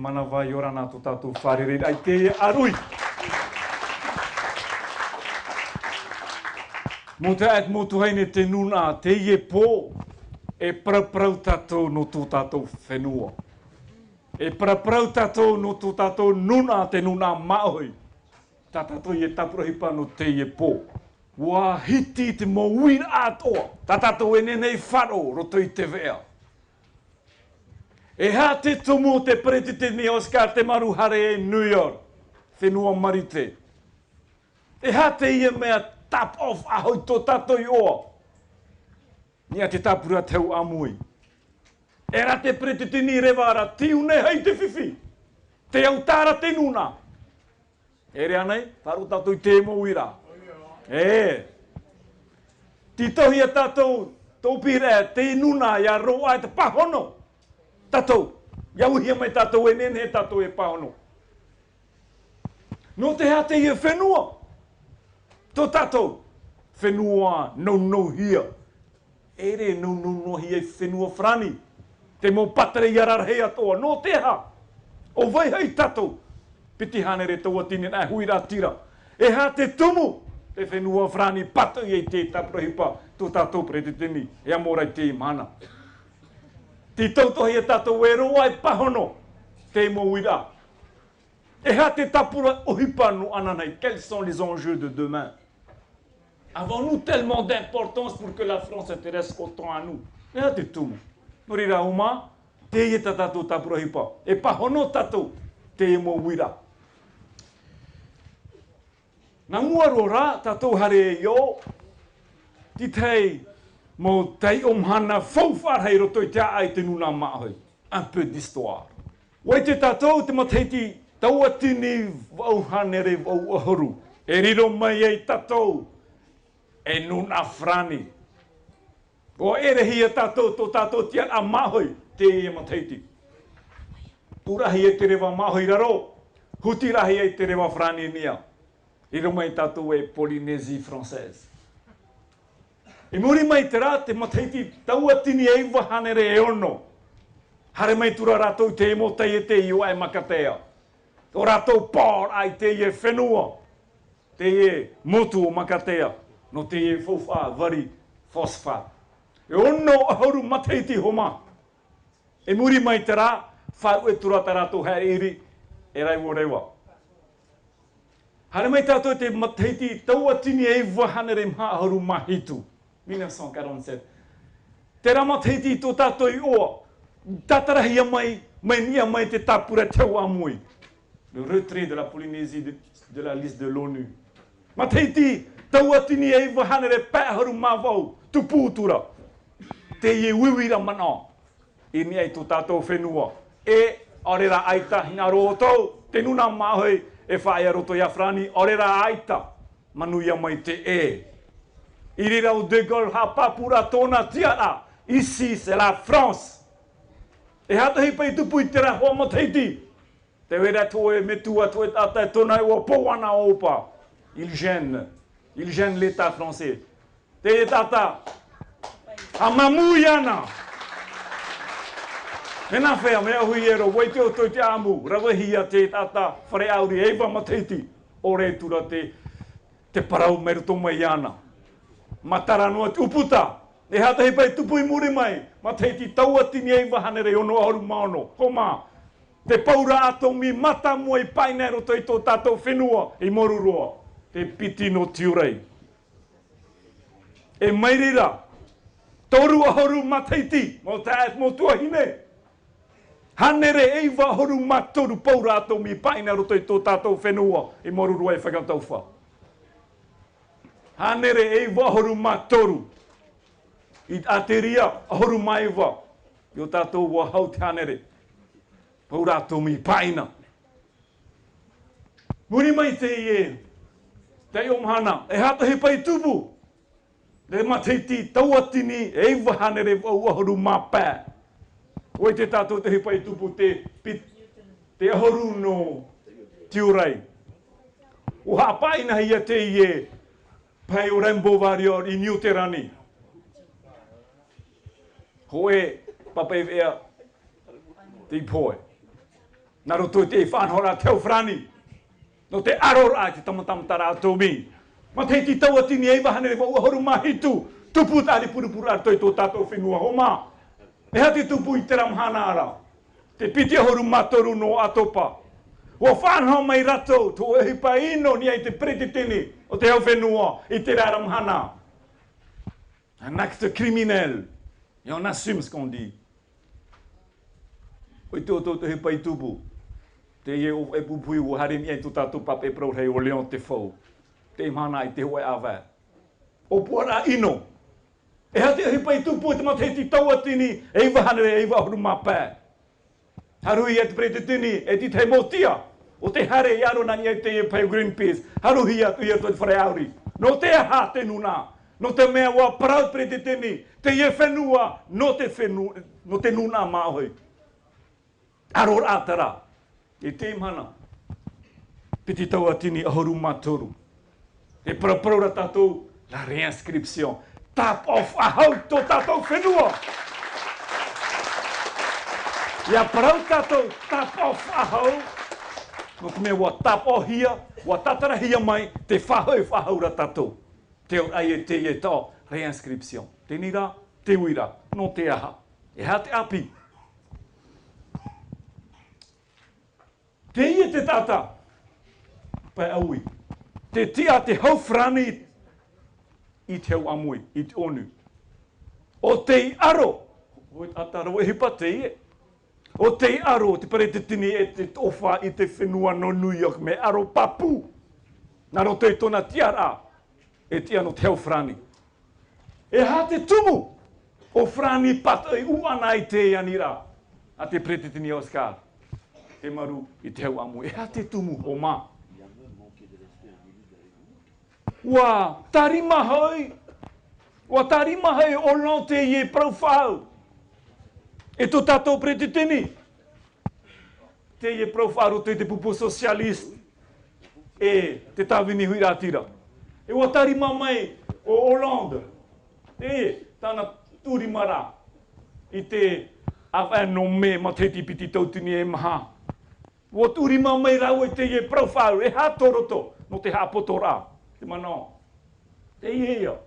Manava yorana to tatou wharere ai te arui. Mo te ait mo tuhaine te nuna te ie pō e praprau tatou no tō tatou whenua. E praprau tatou no tō tatou nuna te nuna maoi. Tā tatou ie tapurahipa no te ie pō. Wa hiti te mo wira atoa. Tā tatou e nenei wharo roto i te vea. E hā te tumu te pereti te ni Oscar te maru hare e New York. Whenua marite. E hā te ia mea tap off ahoi tō tatou i oa. Nia te tapura teu amui. E rā te pereti te ni rewara tiune hei te whiwhi. Te autara te nuna. E rea nei, wharu tatou i te mo wira. E. Ti tohi a tatou, tō pire, te nuna ia roa e te pahono. Tatou, iau hia mai tatou e nene tatou e pahono. No te hea te ia whenua. Tō tatou, whenua no hia. Ere no hia i whenua frani. Te mo patere i ararhei atoa. No te ha. O vai hei tatou. Piti hanere tō atine nai huira tira. E ha te tumu. Te whenua frani pata i te tapurahipa. Tō tatou pretetini. E amorai te mana. Ti tautohi e tatou e roa e pahono. Te mo wira. Et ha te tapura ohipa no ananai. Quels sont les enjeux de demain? Avons-nous tellement d'importance pour que la France s'intéresse autant à nous? E ha te tumu. Norira uma, te ie tatou tapura hipa. E pahono tatou, te e mo wira. Nā muaro rā, tatou hare e yo, ti tei mo tei omhana whauwharhei roto i te ai te nuna mahoi. Un peu d'histoire. Wai te tatou, te mateiti tauatini wauhanere wau ahoru. E riro mai ei tatou, e nuna frani. O erehi e tatou, tō tatou tian a mahoi, te e mateiti. Turahi e te rewa mahoi raro, hutirahi e te rewa frani nia. Riro mai tatou e Polynésie française. E muri mai te rā, te mateiti tauatini e wahanere e ono. Hare mai tura rātou te emo tei e te iwa e makatea. O rātou pār ai te e whenua. Te e motu o makatea. No te e fōwha, vari, fosfa. E ono ahoru mateiti homa. E muri mai te rā, whāru e tura ta rātou hea iri, e raiwo rewa. Hare mai tātou te mateiti tauatini e wahanere mha ahoru mahitu. 1947. Te ramateiti tō tātou i oa. Tatarahia mai, mai nia mai te tapura teu amui. Le retrait de la Polynésie de la liste de l'ONU. Mateiti, tauatini e wahanere pēharu mawau, tupūtura. Te ie wiwira mana. E ni ai tō tātou whenua. E, orera aita, hina roto, te nuna mahoi, e whaia roto ia frani, orera aita, manuia mai te e. Irira o De Gaulle ha papura tōna tiara. Ici, c'est la France. E hatahi pai tupu i te rā hoa mateiti. Te wera tō e metua tō e tata e tōna e o pōwana opa. Il gêne l'État français. Te e tata. A mamuyana. Mena whea, mea hui ero, wai te o tō te amu. Rawahia te tata, whare auri, eiva mateiti. Ore tura te parau meruto mai ana. Matara noa te uputa. E hatahi pai tupu i muri mai. Mateiti tauatini ei wahanere ono ahoru maono. Koma. Te paura ato mi mata mua i paine roto i tō tātou whenua i moruroa. Te piti no tiurei. E mairira. Toru ahoru mateiti. Mo taet mo tuahine. Hanere ei wahoru matoru paura ato mi paine roto i tō tātou whenua i moruroa i whakatauwha. Hanere ei wahoru matoru. I ateria, ahoru maiwa. Yo tātou wa hau te hanere. Paura ato mi paina. Muri mai te ie. Te omhana. E hatahi pai tupu. Le mateiti tauatini ei wahanere wau ahoru mapē. Oi te tātou te hipai tupu te ahoru no tiurei. O hapaina hia te ie. Pai o Rainbow Warrior i New Terani. Hoe, papai vea, te poe. Nā roto te whanhora teo whrani. No te arora te tamatamtara atomi. Ma te ti taua tini eiva hanere wa uahoru mahitu. Tupu tāri purupuru ar toi tō tātou whenua homa. E hati tupu i te ramhana ara. Te piti ahoru matoru no atopa. Wa whanhau mai rato, tō ehipa ino ni ai te prete tene o te hau whenua i te ramhana. Un acte criminel. Et on assume ce qu'on dit. Oi tō te hipa i tupu. Te ie o e pupui o haremi ai tō tātou pape prau rei o leon te whau. Te imana i te hoe awa. O puara ino. E hati hipa i tupu te mateti taua tini e iwa hanere e iwa ahuru mapē. Haruhi e te prete tini e ti te motia. O te hare i aro nani e te e pai Greenpeace. Haruhi atu i ato i whare auri. No te aha te nuna. No te mea wa parau prete tini. Te ie whenua. No te nuna māhoi. Aro rātara. E te imana. Piti taua tini ahuru matoru. E parapraura tātou la réinscription. Tap off ahau tō tātou whenua. Ia parau tātou tap off ahau. No te mea wa tap o hia, wa tatara hia mai, te whahaura tātou. Te ai e te e tā réinscription. Te nira, te uira, no te aha. E ha te api. Te ie te tata. Pai aui. Te tia te hau whrani i te hau amui, i te onu. O te aro. Oi atara, oi hipa te ie. O te aro, te pare te tini e te tofa i te whenua no New York me aro papu. Nā ro te tona tiara e tia no te hau whrani. E ha te tumu o whrani pata i uana i te anira. A te prete tini Oscar. Te maru i te hau amu. E ha te tumu o mā. Wa tarimahoi. Wa tarimahoi o no te ie profile. E tō tātou prete tini. Te ie profile o te pupu socialist. E te tāwini hui rātira. E wa tarima mai o Hollande. E tāna tūrimara. I te awano me ma te tipiti tautini e maha. Wa tūrima mai rau e te ie profile. E hā toroto no te hā potora. Te mana. Te ia.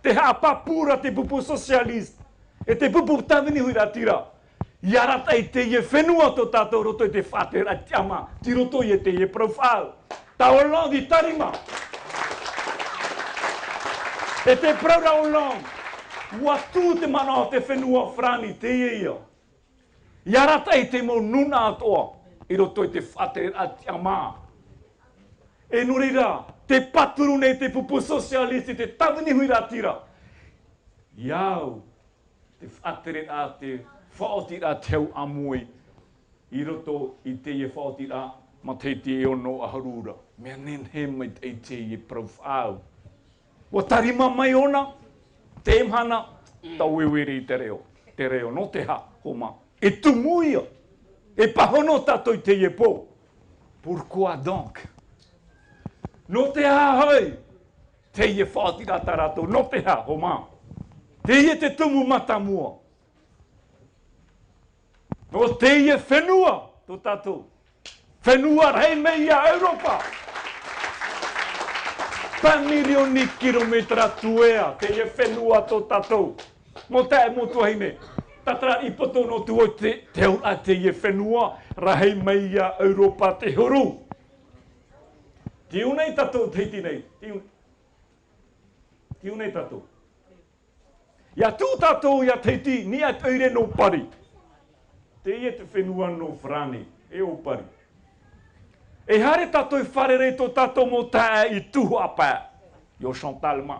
Te hā papura te pupu socialist. E te pupu tāwini hui rātira. Ia rata i te ie whenua tō tātou roto i te whātera tiama. Ti roto i te ie profile. Tā Hollande i tarima. E te praura Hollande. Ua tū te mana o te whenua whrani te ia. Ia rata i te mo nuna atoa. I roto i te whātera tiama. E nuri rā. Te paturu nei te pupu socialisti, te tāwini hui rātira. Iau, te whātere a te whaotira teo amui. I roto i te ie whaotira ma te te ono a harura. Mea nen he mai te ie profile. Wa tarima mai ona, te mhana, tau iwiri i te reo. Te reo, no te ha, homa. E tumuia, e pahono tato i te ie pō. Pourquoi donc? No te ha hoi, te ie whaotira tarato, no te ha, homa. Te ie te tumu matamua. No te ie whenua, tō tātou. Whenua rei mei a Europa. Pa milioni kilometra tuea, te ie whenua tō tātou. Mo te e motu haine. Tatra i poto no tu o te ura te ie whenua, rahei mei a Europa te huru. Ti unei tātou teiti nei. Ti unei tātou. Ia tū tātou ia teiti, ni a teire no pari. Te ie te whenua no whrani, e o pari. E hare tātou i wharere tō tātou mo tae i tuhu apā. Yo Chantal ma.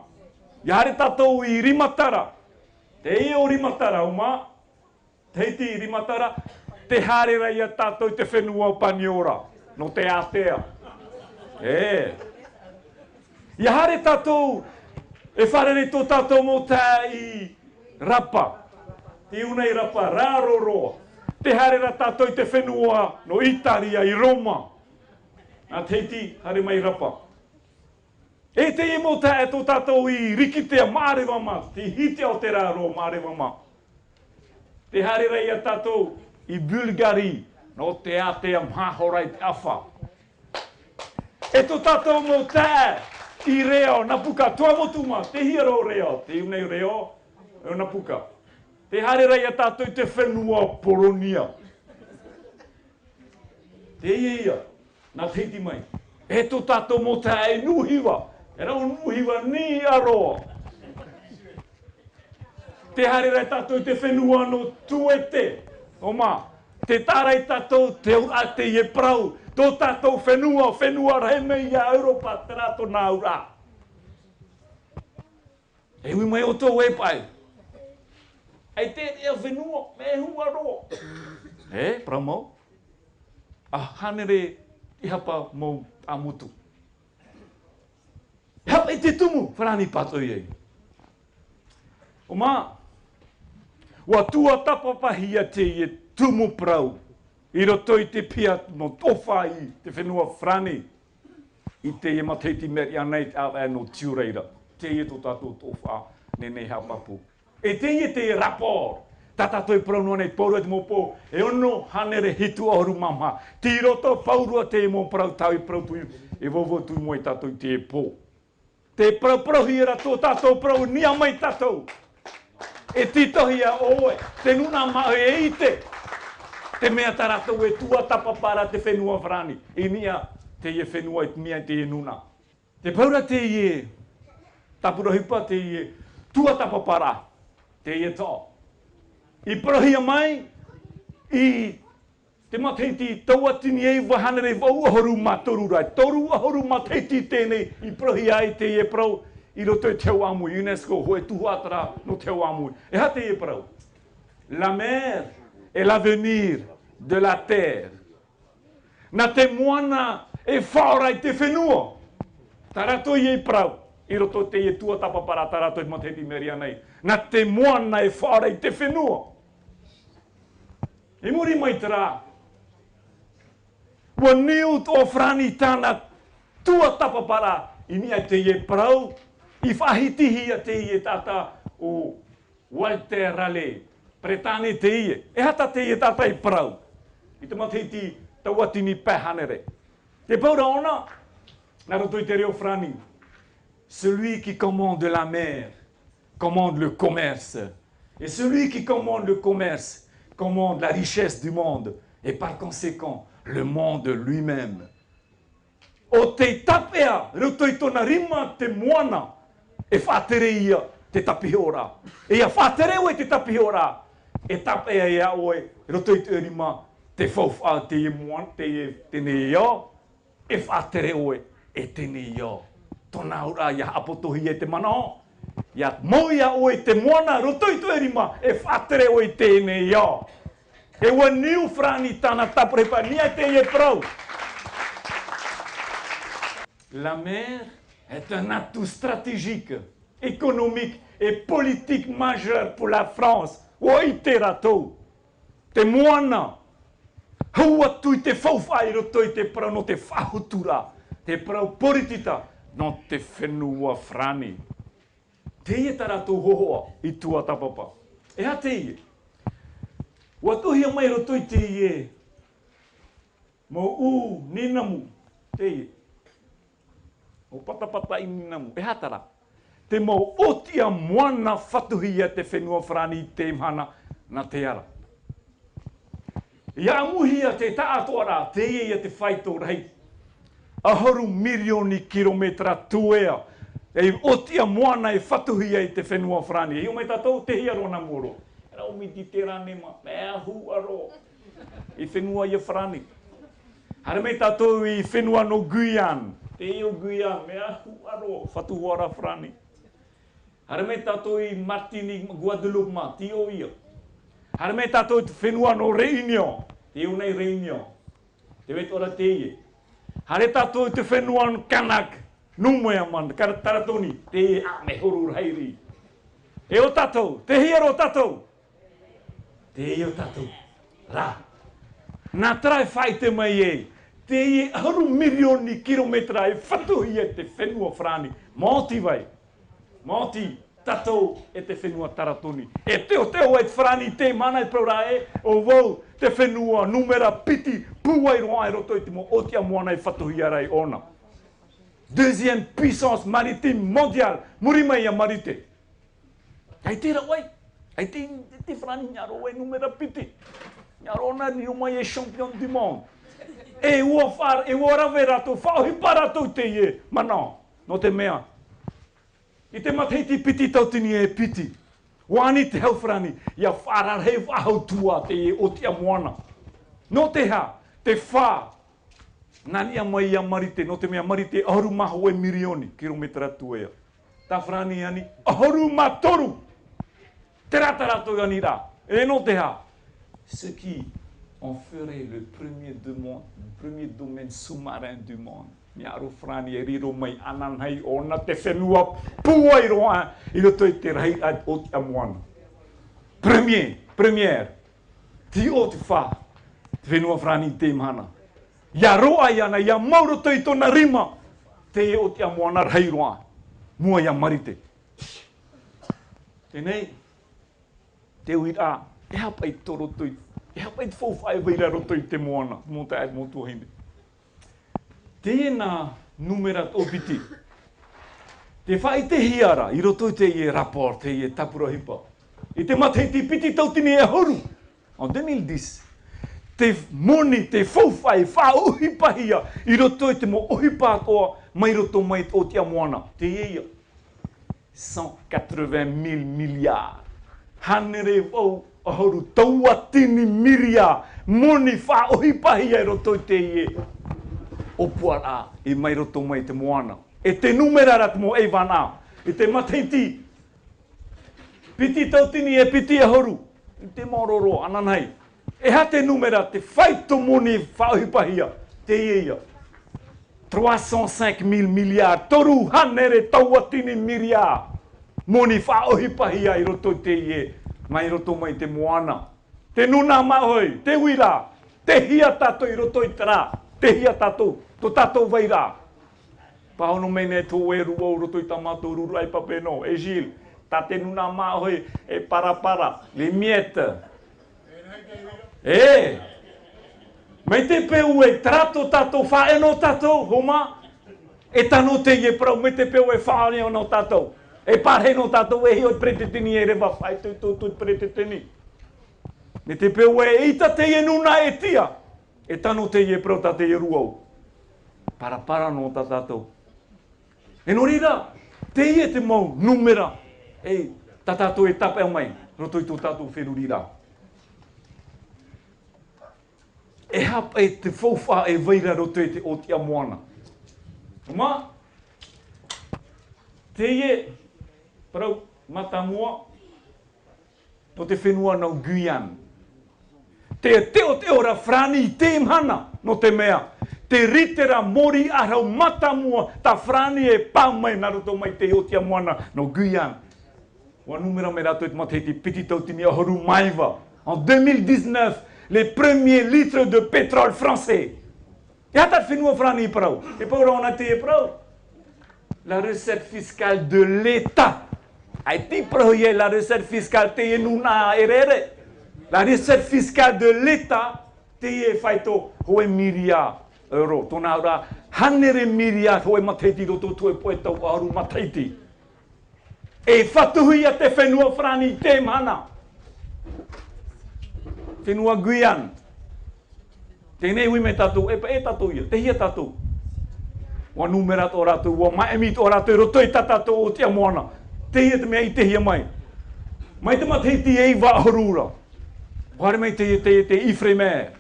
Ia hare tātou i rimatara. Te ie o rimatara o mā. Teiti i rimatara. Te hare rai a tātou i te whenua o paniora. No te ātea. E. Ia hare tātou e wharere tō tātou mo tae i rapa. Te unei rapa, rāroroa. Te harera tātou i te whenua no Italia i Roma. Nā teiti, hare mai rapa. E te i mo tae tō tātou i rikitea mārewama. Te hitea o te rāro mārewama. Te harera i a tātou i Bulgari, no te a te amhahorai te awha. E to tātou mo te I reo, na puka, toa motuma, te hiaro reo, te iunei reo, e na puka. Te hare rei a tātou I te whenua poronia. Te ia, nā teiti mai. E to tātou mo te e nuhiwa, e rau nuhiwa ni aroa. Te hare rei tātou I te whenua no tuete, o mā. Te tārai tātou, te ura te ie prau, tō tātou whenua reheme I a Europa, te rato nā ura. E hui mai o tō e pai. Ei te ea whenua, me hua roa. E, prau mau. A hanere I hapa mau a mutu. Hapa I te tumu, wharani patoi ei. O mā, wa tua tapapahia te ie tumu prau. I roto I te pia no tofa I te whenua whrani. I te e mateiti meri anei a no tiureira. Te ie to tātou tofa nenei hapapu. E te ie te rapor. Tātātou I prau nei paurua te mō pō. E ono hanere hitu oru mamha. Ti roto paurua te mō prau tau I prau tui. E vovo tui mo I tātou I te e pō. Te prau hira tō tātou prau nia mai tātou. E titohia oe. Te nuna mahe e ite. Te mea taratou e tua tapapara te whenua whrani. E nia te ie whenua I mea te e nuna. Te paura te ie. Tapura hipa te ie. Tua tapapara. Te ie tō. I parahia mai. I te mateiti tauatini ei wahanere wau ahoru matoru rai. Toru ahoru mateiti tēnei. I parahia ai te ie prau. I roto e teo amui. UNESCO hoe tuhatara no teo amui. E ha te ie prau. La mer est l'avenir de la terre. Na te moana e whaorai te whenua. Tarato I prau. I roto te ie tua tapapara tarato I mateti meri anei. Na te moana e whaorai te whenua. E muri mai tera. Wa niu tō whrani tāna tua tapapara. I nia te ie prau. I whahitihi a te ie tata o Walter Raleigh. Pretane te ie. E hata te ie tata I prau. I te mateiti tauatini pēhanere. Te paura ona. Nā roto I te reo whrani. Celui qui commande la mer commande le commerce. Et celui qui commande le commerce commande la richesse du monde. Et par conséquent, le monde lui-même. O te tapea, roto I tōna rima te moana. E whātere ia te tapiora. E ia whātere oe te tapiora. E tapea ia oe, roto I te rima te whauwha te ie moana, te ne ia. E whātere oe e te ne ia. Tōna ura ia apotohi e te mana. Ia moia oe te moana, roto I te rima, e whātere oe te ne ia. E ua niu whrani tāna tapurepa, nia te ie prau. La mer est un atout stratégique, économique et politique majeur pour la France. Oi te ratou. Te moana. Hau atu I te whauwhai roto I te prau no te whahutura. Te prau poritita no te whenua whrani. Te ie ta ratou hohoa I tua tapapa. E ha te ie. Ua tuhia mai roto I te ie. Mo ninamu. Te ie. O patapata I ninamu. E hatara. Te mau otia moana whatuhia te whenua whrani te imhana na te ara. Ia amuhia te taatoara, te ia te whaito rei. Ahoru milioni kilometra tuea. E otia moana e whatuhia I te whenua whrani. E o mai tātou te hiaro na moro. Rau miti te ranema, mea huaro. I whenua ia whrani. Hare mai tātou I whenua no Guyane. Te eo Guyane, mea huaro, whatuhora whrani. Hare mai tātou I Martinique, Guadeloupe, te o ia. Hare mai tātou I whenua no Réunion. Te eo nei Réunion. Te wetora te ie. Hare tātou I te whenua no Kanak. Numea man, Taratoni. Te ie a me horu hairi. E o tātou, te hiero tātou. Te ie o tātou. Rā. Nā trai whai te mai e. Te ie haru milioni kilometra e whatuhi e te whenua whrani. Māti vai. Māti. Tatou e te whenua taratoni. E teo e te whrani te mana e praurae o vau te whenua numera piti puai roa e roto i te mo o te amoana e whatuhi arai ona. Deuxième puissance maritime mondiale. Murima ia marite. Ai tira wai. Ai te whrani ngaro e numera piti. Ngaro na ni umai e champion du monde. E ua whara, e ua rawe rato, whaohi parato te ie. Mana, no te mea. I te mateiti piti tautini e piti. Wani te hauwhrani, ia whara rei wahau tua te ie o te amoana. No te ha, te whā. Nani a mai ia marite, no te mea marite, ahoru maho e mirioni, kilometra tuea. Ta whrani ani, ahoru matoru. Te ratarato ani rā. E no te ha. Ce qui en ferait le premier domaine sous-marin du monde. Miaro frani e riro mai ananhai ona te whenua puai roa I roto I te rahi o te amoana. Première, ti o te wha, te whenua frani te mana. Ia roa I ana, ia mauroto I tona rima, te o te amoana rahi roa, mua ia marite. Tenei, te uira, e hapa I toroto I e hapa I te whauwhae weira roto I te moana, mō te ae mō tuahine. Tēnā numera o piti. Te whae te hiara, I roto I te ie rapport, te ie tapura hipa. I te mateiti piti tautini e horu. En 2010, te moni, te whauwhae, whauhi pahia, I roto I te mo ohipa toa, mai roto mai o te amoana. Te ia, 180,000 milliards. Hanere wau, ahoru tauatini miria, moni whaohi pahi e roto I te ie. O puara, I mai roto mai te moana. E te numerara te mo eivana. I te mateiti. Piti tautini e piti ahoru. I te mororo, ananai. E ha te numera, te whaito moni whaohi pahia. Te ia. 305,000 milliards. Toru hanere tauatini miria. Moni whaohi pahia I roto I te ie. Mai roto mai te moana. Te nuna mahoi, te wira, te hia tato I roto I te rā. Te hia tato, to tato vai rā. Pahono mene tō e rua o roto I tamato ruru ai papeno. E Gilles, ta te nuna mahoi e para, les miettes. E, mai te peu e trato tato, whae no tato, homa. E tano te ie prau, mai te peu e whae no tato. E pare no tato e hio pretetini e rewa whai tu pretetini. Me te peu e ita te e nuna e tia. E tano te e prau ta te e ruau. Para no tato. E no rira, te e te mau numera. E tatato e tape mai. Roto I tō tato wheru rira. E hapa e te whauwha e veira roto e te o te amoana. Ma, te e Parau, matamua, no te whenua no Guyane. Te teo ra frani te mana, no te mea. Te ritera mori arau matamua, ta frani e pau mai naruto mai te o te amoana no Guyane. Wa numera me rato e te mateiti piti tautini ahoru maiva. En 2019, les premiers litres de pétrole français. E hata te whenua frani I parau. E paura ona te e parau. La recette fiscale de l'État. Ai ti proie la recette fiscale te nuna erere. La recette fiscale de l'État te e faito hoe miria euro. Tona ora hanere miria hoe mateiti roto tue poeta o aru mateiti. E fatuhi a te whenua frani te mana. Whenua Guyane. Tēnei hui me tatu, e tatu ia, te hia tatu. Wa numera tō ratu, wa maemi tō ratu, roto I tatato o te amoana. Te hia te mea I te hia mai. Mai te mateiti e I wahorura. Whare mai te Ifremer.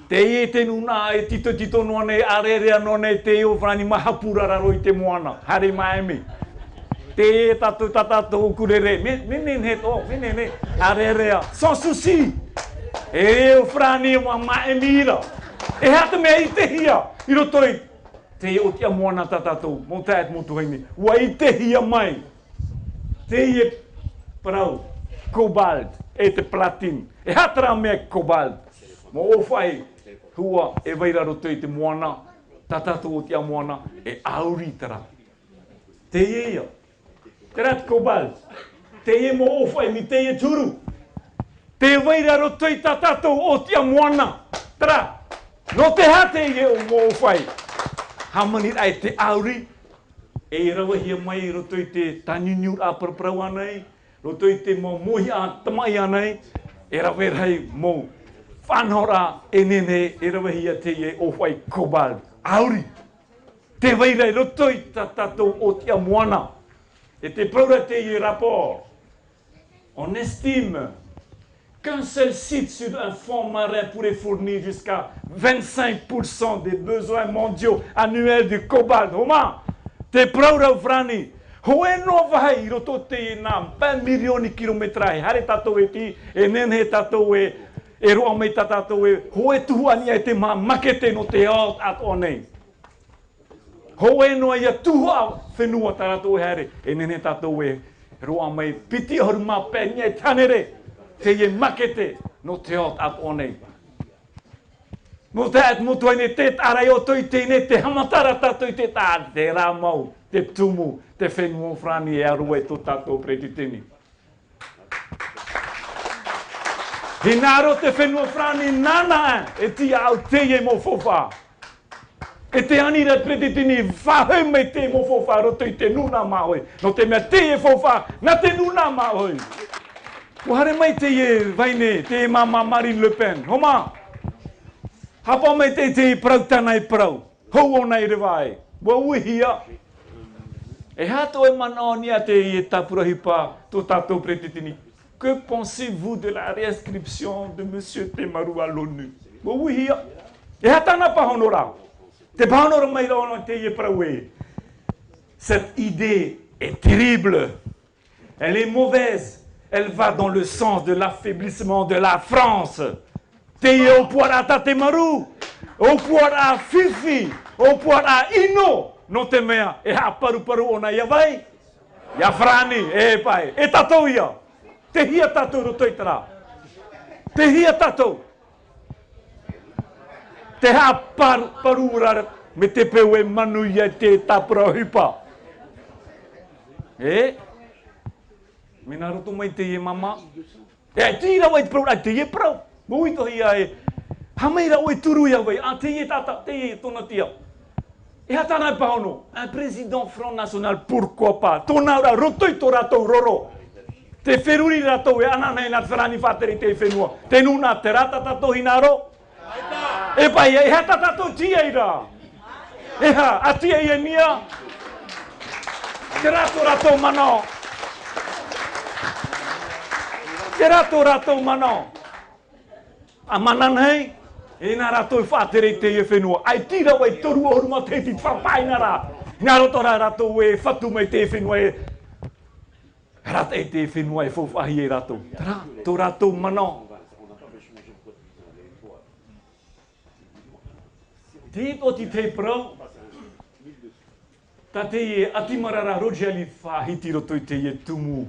Te e te nuna e tito noa ne arerea no ne te o whani mahapura raro I te moana. Hare maemi. Te e tatato o kurere. Menen he tō, menen he. Arerea. Sans souci. E o whani o maemira. E hata mea I te hia. I roto I te o te amoana tatatou, mō tāet mō tuhaini. Ua I te hia mai. Te e parau, cobalt, e te platin. E hatara mea cobalt. Mō o whai, hua e weira roto I te moana, tatatou o te amoana, e auritara. Te ia. Terat Cobalt. Te e mo ofa mi te e turu. Te waira roto i tatatou o tia moana. Tara, no te hate i o mo ofa i. Hamanit ai te auri. E rawa hia mai roto i te taniuniur a parprau anai. Roto i te mo mohi a tamai anai. E rawa rai mo whanhora e nene. E rawa hia te e ofa i Cobalt. Auri. Te waira roto i tatatou o tia moana. Et te praura te i rapport. On estime qu'un seul site sur un fond marin pourrait fournir jusqu'à 25% des besoins mondiaux annuels de cobalt. Homa, te praura frani. Hoe no vai roto te na 1 milioni kilometrai. Hare tatou e ti, e nene tatou e roa mai tatou e hoe tuhuani e te makete no te out at onei. Hoe no ia tuhua whenua taratou here, e nene tatou e roa mai piti horuma pēnia e tanere, te e makete no te ot at onei. Mo te at mo tuaine te tarai o toi tēne, te hamatara tatou i te tā, te rā mau, te tumu, te whenua frani e arua e tō tatou pretitini. He nāro te whenua frani nana e ti au te e mo fofa. E te anira pretitini whahau mai te mo fofa roto i te nuna mahoi. No te mea te e fofa na te nuna mahoi. Wahare mai te e vaine, te e mama Marine Le Pen. Homa, hapa mai te e prau tana e prau. Hou o nei rewai. Wa uihia. E hato e manaonia te e tapurahipa tō tātou pretitini. Que pensez-vous de la réinscription de Monsieur Temaru à l'ONU? Wa uihia. E hatana pa honora. Te paonora mai rono te ie praue. Cette idée est terrible. Elle est mauvaise. Elle va dans le sens de l'affaiblissement de la France. Te ie o puara tate maru. O puara fifi. O puara ino. No te mea. E ha paru ona ia vai. Ia frani. E pai. E tatou ia. Te hia tatou roto i tara. Te hia tatou. Te ha parura me te peu e manu ia te tapura hipa. E? Mina roto mai te ie mama. E tira wai te parura te ie prau. Mui tohi ai. Hameira oi turu ia wai. A te ie tata, te ie tona tia. E hatana e pahono. Un président Front National, pourquoi pas? Tona ora roto i tō ratou roro. Te wheruri ratou e anana e nat wharani whateri te whenua. Te nuna te rata tato hinaro. E pai, e hata tato tia ira. E ha, a tia ia nia. Te rato mano. Te rato mano. A manan hei, e nā rato i whātere te e whenua. Ai tira wai toru o ruma te ti whapai nā rā. Nā roto rā rato e whatu mai te e whenua e. Rata e te e whenua e whawhahi e rato. Te rato mano. Te oti te prau, ta te e atimarara rojali whahiti roto i te e tumu,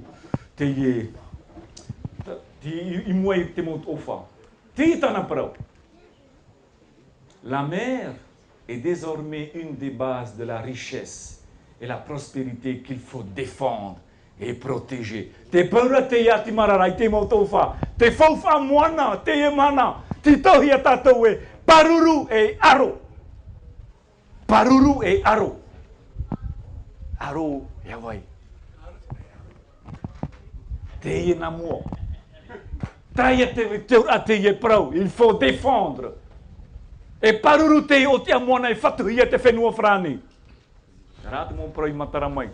te e imuai te mot ofa. Te e tana prau. La mer est désormais une des bases de la richesse et la prospérité qu'il faut défendre et protéger. Te paura te e atimarara i te mot ofa. Te whauwha moana, te e mana, te tohi a tatou e paruru e aro. Paruru e aro. Aro e awai. Te ie na mua. Traia te ura te ie prau. Il faut défendre. E paruru te o te amoana e whatuhia te whenua frani. Rā te mō prau i matara mai.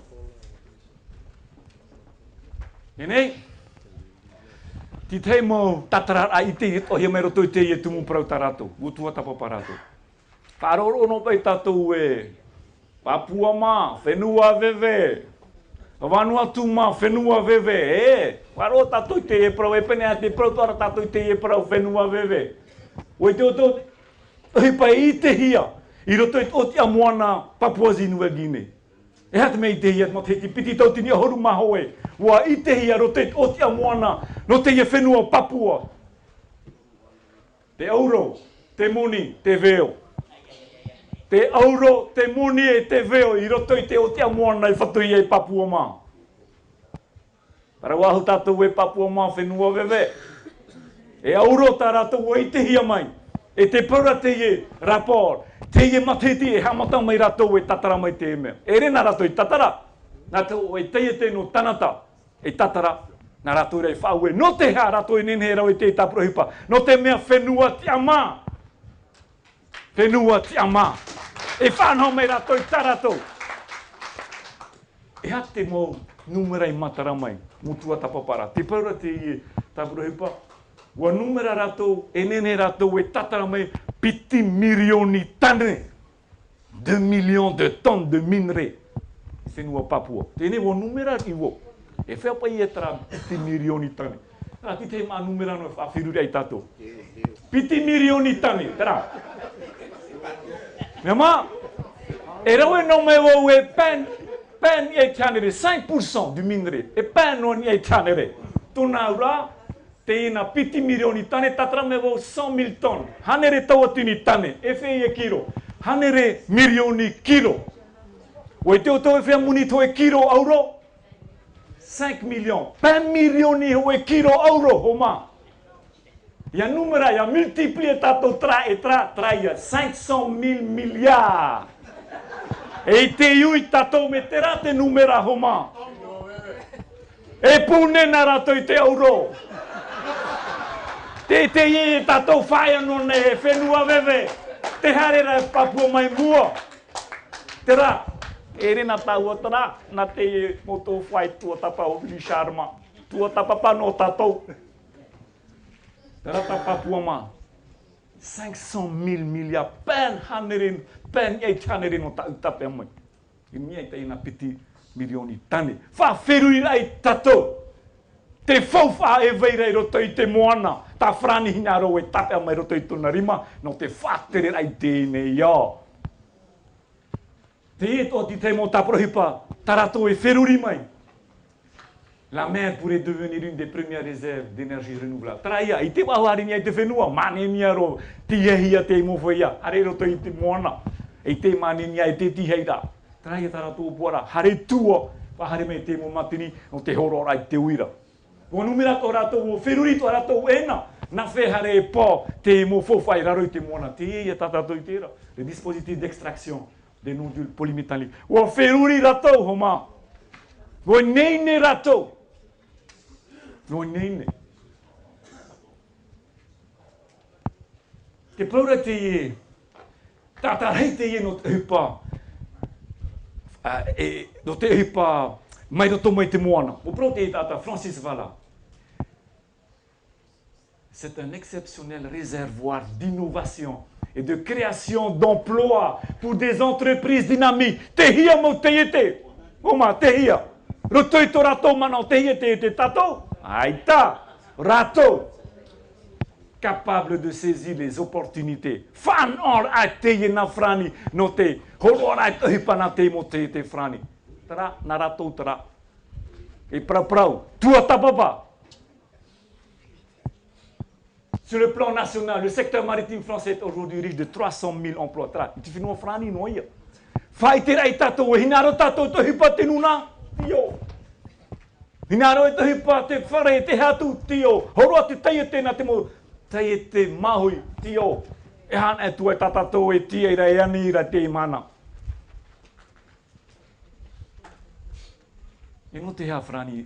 E nei, ti te mō tatarar a i te o hia mai roto i te ie tumu prau tarato. Utua tapa parato. Paroro no pai tatou e Papua mā, whenua vewe. Vanuatu mā, whenua vewe. E, waro tatou i te e prau, e pene a te prau tuara tatou i te e prau, whenua vewe. Oi te oto, oi pai i te hia, i roto i oti a moana Papua Zinua Gine. E hata mei te hia, no te piti tau tini a horu maho e. Wa i te hia, roto i oti a moana, no te hia whenua Papua. Te auro, te muni, te veo. Te auro, te muni e te veo, i roto i te o te amoana i whatui e Papua mā. Para wahu tātou e Papua mā whenua wewe. E auro tā rātou e te hia mai. E te paura te e rapor. Te e mateti e hamata mai rātou e tatara mai te mea. E rena rātou i tatara. Nā tau e te no tanata. E tatara. Nā rātou rei whau e. No te hea rātou e nene rau e te taprohipa. No te mea whenua te ama. Whenua te ama. E whanau mai rātou i taratou. E ha te mō numera i matara mai. Mutua tapapara. Te paura te i taprohipa. Wa numera rātou, e nene rātou e tatara mai piti milioni tane. 2 millions de tonnes de minerais. Whenua Papua. Tēne wa numera i wo. E whea pai e tara piti milioni tane. Tara, ti te mā numera no e whawhiruria i tātou. Piti milioni tane. Tara. Mea mā, e rawe no me wo e pen e tanere, 5% du minerais. E pen no ni e tanere. Tōna ura, te ina piti milioni tane, tatara me wo 100,000 tonnes. Hanere tawatini tane, e whei e kiro. Hanere milioni kiro. O e teo tau e whea muni to e kiro euro. 5 millions. 5 milioni ho e kiro euro, ho mā. Ia numera, ia multiplie tātou tra ia 500,000 milliards. E te iui tātou me te rā te numera, ho mā. E pūnena rātou i te euro. Te ie tātou whaia none e whenua wewe. Te harera e Papua mai mua. Te rā. E rena tāua tara, nā te moto whai tua tapa o Vili Sharma. Tua tapa pa no tātou. Tara ta Papua mā. 500,000 milliards. Pen 800 no ta utape mai. I mia i te ina piti milioni tane. Wha wherui ai tātou. Te whauwha e veirei roto i te moana. Ta whrani hina ro e tape mai roto i tuna rima. No te whatere ai tēnei ia. Te eto ti te mo taprohipa, tarato e wheruri mai. La mer pourrait devenir une des premières réserves d'énergie renouvelable. Traia, i te wahari ni ai te whenua, mane ni aro, ti hehia te mo whaia, hare roto i te moana, i te mane ni ai te tiheira. Traia tarato o puara, hare tua, wahare me te mo matini, no te horo ai te uira. O numera to rato o wheruri to rato o ena, na whehare e pō, te mo whawhai raro i te moana, te hehia tatato i tera, le dispositif d'extraction des nodules polymétalliques. O wheruri rato, ho mā. O neine rato. No neine. Te paura te ie, tātarei te ie no te hipa, no te hipa mai roto mai te moana. O pro te tata Francis Vala. C'est un exceptionnel réservoir d'innovation et de création d'emplois pour des entreprises dynamiques. Te hia mo te iete. Oma, te hia. Roto i to rato mana te iete te tato. Aïta, rato, capable de saisir les opportunités. Fan or a te na frani no te horor a te hipana te mo te frani. Tara, na rato tara. E prau, tua tapapa. Sur le plan national, le secteur maritime français est aujourd'hui riche de 300 000 emplois. Tara, tu fais no frani no ia. Fai te rai tato, hinaro tato to hipa te nuna. Tio. Hinaro e te hipa te whare te hatu, tio. Horoa te teiete na te mo teiete mahui, tio. E hana e tua tatato e tieira e anira te mana. E no te hea frani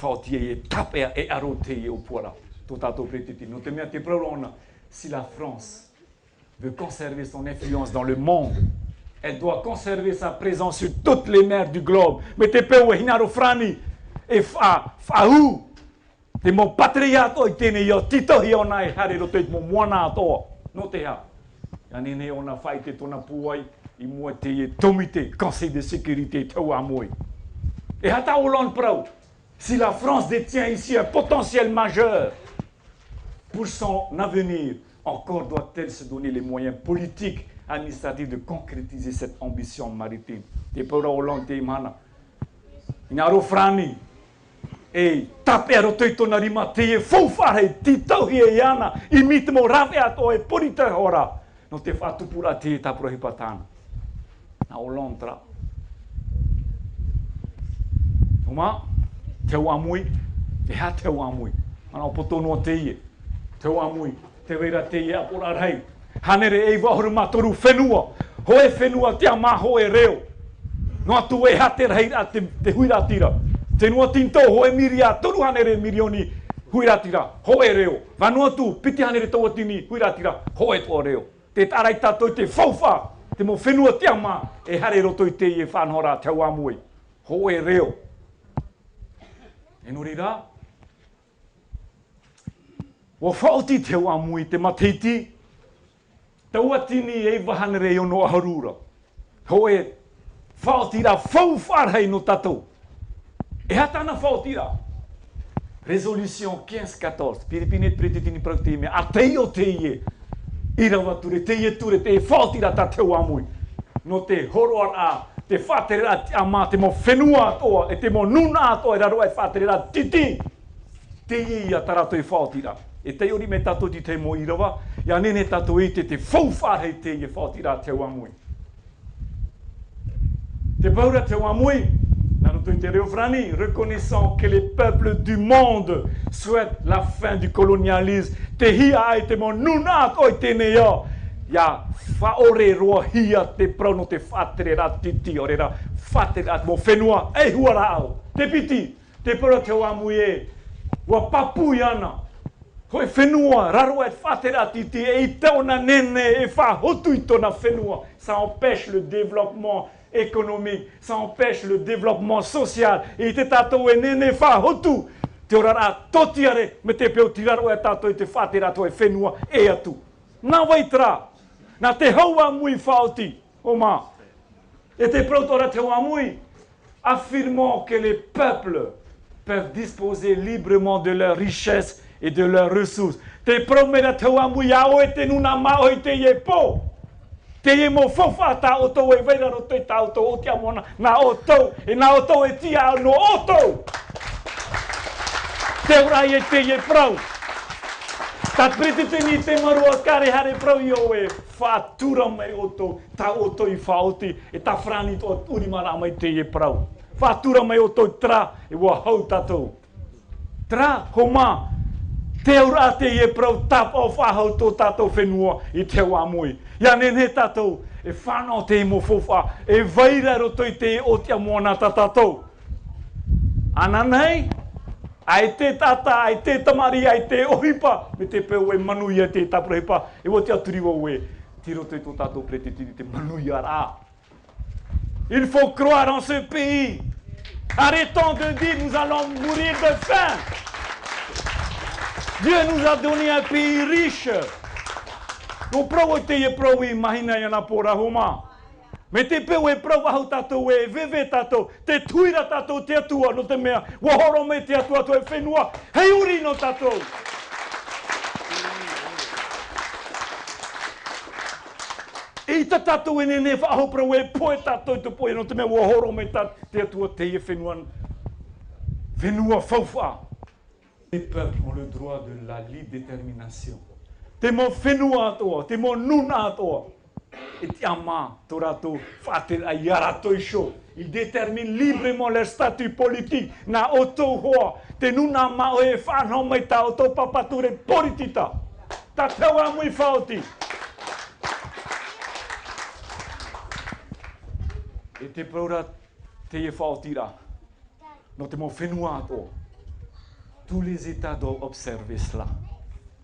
whaotia e tapea e aro te e o puara. Tō tātou pretiti. No te mea te praurona. Si la France veut conserver son influence dans le monde, elle doit conserver sa présence sur toutes les mers du globe. Mais te peu e hinaro frani. E whahu, te mo patriato i tēnei o titohi o nai hare roto i mo moana atoa. No te hea. Ia nene o na whai te tona puai i mua te e tomite, Conseil de sécurité tau a moi. Et hata Hollande prau, si la France détient ici un potentiel majeur pour son avenir, encore doit-elle se donner les moyens politiques, administratifs de concrétiser cette ambition maritime. Te paura Hollande te imana. Inaro frani. E tape roto i tona rima te e whauwhare ti tauhi e iana i mite mo rawe ato e porita hora no te whatupura te tapura hipatana. Na o lontra. Uma, te amui, e ha te amui. Ana poto no te ie. Te amui, te vera te ie apora rei. Hanere e wahuru matoru whenua. Hoe whenua te amaho e reo. No atu e ha te rei a te huiratira. Te noa tinto hoe miria, toru hanere milioni huiratira, hoe reo. Vanua tu, piti hanere tau atini huiratira, hoe toa reo. Te tarai tato i te whauwha, te mo whenua te ama, e hare roto i te i e whanhora te amui. Hoe reo. E nori rā, wa whaoti te amui te matiti, tau atini e wahanere i ono aharura. Hoe whaoti rā whauwharhei no tatou. E hatana whaotira. Resolution 15-14. Piripine pretitini prautime. A tei o te ie. Ira wature, te ie ture, te e whaotira ta teu amui. No te horoar a, te whaterera te ama, te mo whenua atoa, e te mo nuna atoa, e raro e whaterera titi. Te ie ia tarato e whaotira. E te ori me tato di te mo irawa, ia nene tato e te whauwharhei te ie whaotira teu amui. Te paura teu amui, reconnaissant que les peuples du monde souhaitent la fin du colonialisme. Te hia ai te mo nuna oi te nea. Ya faore roa hia te prono te fatere ra titi ore ra fatere at mo whenua e huara au. Te piti, te pura te amui e. Wa papu yana. Hoi whenua, raro e fatere ra titi e i teona nene e fa hotu i tona whenua. Ça empêche le développement économique, ça empêche le développement social. Et te tato e nene wha hotu, te orara totiare, me te peo tiraro e tato e te whatera to e whenua e atu. Nā waitra, nā te haua mui whaoti, o mā. Et te protora te hoa mui, affirmant que les peuples peuvent disposer librement de leurs richesses et de leurs ressources. Te promera te hoa mui ao e te nuna mao i te ie po. Te e mo fofa ta o tau e veira ro te tau o te amona na o tau e na o tau e tia no o tau. Te urai e te e prau. Ta priti tini te marua kare hare prau i o e whātura mai o tau, ta o tau i whaoti e ta frani to urimara mai te e prau. Whātura mai o tau tra e wa hau tatou. Tra, ho mā. Te ura te e prau tap o whahau tō tātou whenua i te amui. Ia nene tātou e whanau te mo fofa, e vaira roto i te o te amoana ta tātou. Ana nei, ai te tata, ai te tamari, ai te ohipa, me te peo e manuia te tapurehipa, e o te aturiwa ue, ti roto i tō tātou pretitini te manuia rā. Il faut croire en ce pays. Arrêtons de dire nous allons mourir de faim. Dieu nous a donné un pays riche. No prau te e prau i mahina i ana pōra homa. Me te peu e prau ahu tātou e veve tātou, te tuira tātou te atua no te mea, wahoro me te atua to e whenua, hei uri no tātou. I ta tātou e nene whaaho prau e poe tātou te poe no te mea, wahoro me te atua te e whenua, whenua whauwha. Les peuples ont le droit de la libre détermination. Te mo whenua atoa, te mo nuna atoa. Et te ama, tō rātou, whātere a iarato i sho. Ils déterminent librement leur statut politique. Na oto hoa, te nuna mao e whanau mai ta oto papature politita. Ta teua mui whaoti. E te praura te e whaotira. No te mo whenua atoa. Tous les États doivent observer cela.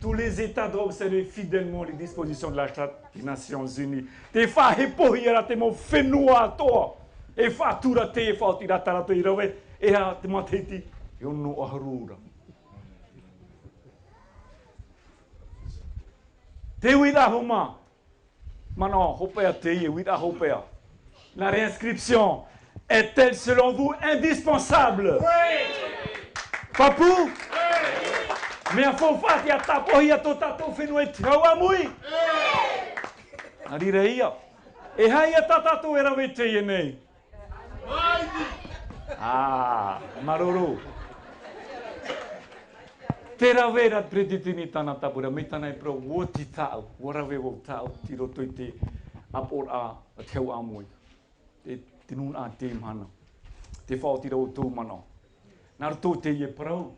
Tous les États doivent observer fidèlement les dispositions de la Charte des Nations Unies. Te wha he pohira te mo whenua atoa. E wha tura te e whaotira tarato i rawe. E ha te mateiti e ono aharura. Te wira homa. Mana hopea te ie, wira hopea. La réinscription est-elle selon vous indispensable? Oui! Papu? Me a fofati a tapohi a tō tātou whenua e te haua mui? Arira ia. E hai a tātou e rawe te ie nei. Maroro. Te rawe rat preditini tāna tapura, me tāna e pro woti tāu, warawe wau tāu, ti roto i te apora a te haua mui. Te nun a te imhana. Te whaotira o tō mana. Nā roto te ie parau.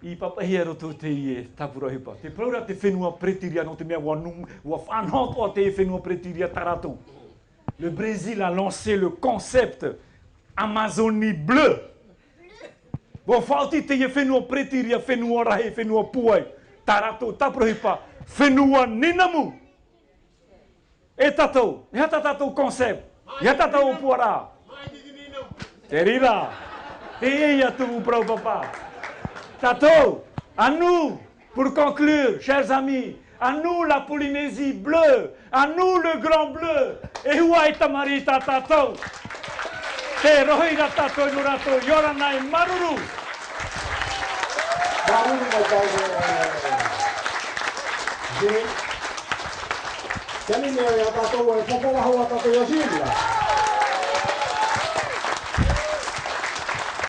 I papahi roto te ie tapura hipa. Te praura te whenua pretiria no te mea ua whanhoto a te whenua pretiria taratou. Le Brésil a lancé le concept Amazonie bleue. Ua whauti te ie whenua pretiria, whenua rahe, whenua puai. Taratou tapura hipa. Whenua ninamu. E tatou. E hata tatou concept. E hata tatou puara. Te rira. Te ia tu prau papa. Tato, à nous, pour conclure, chers amis, à nous la Polynésie bleue, à nous le grand bleu, et où est ta marita tato? Te rohira tato nurato, yoranai maruru. Maruru Kani me o tato e popo wa ho tato yo sila.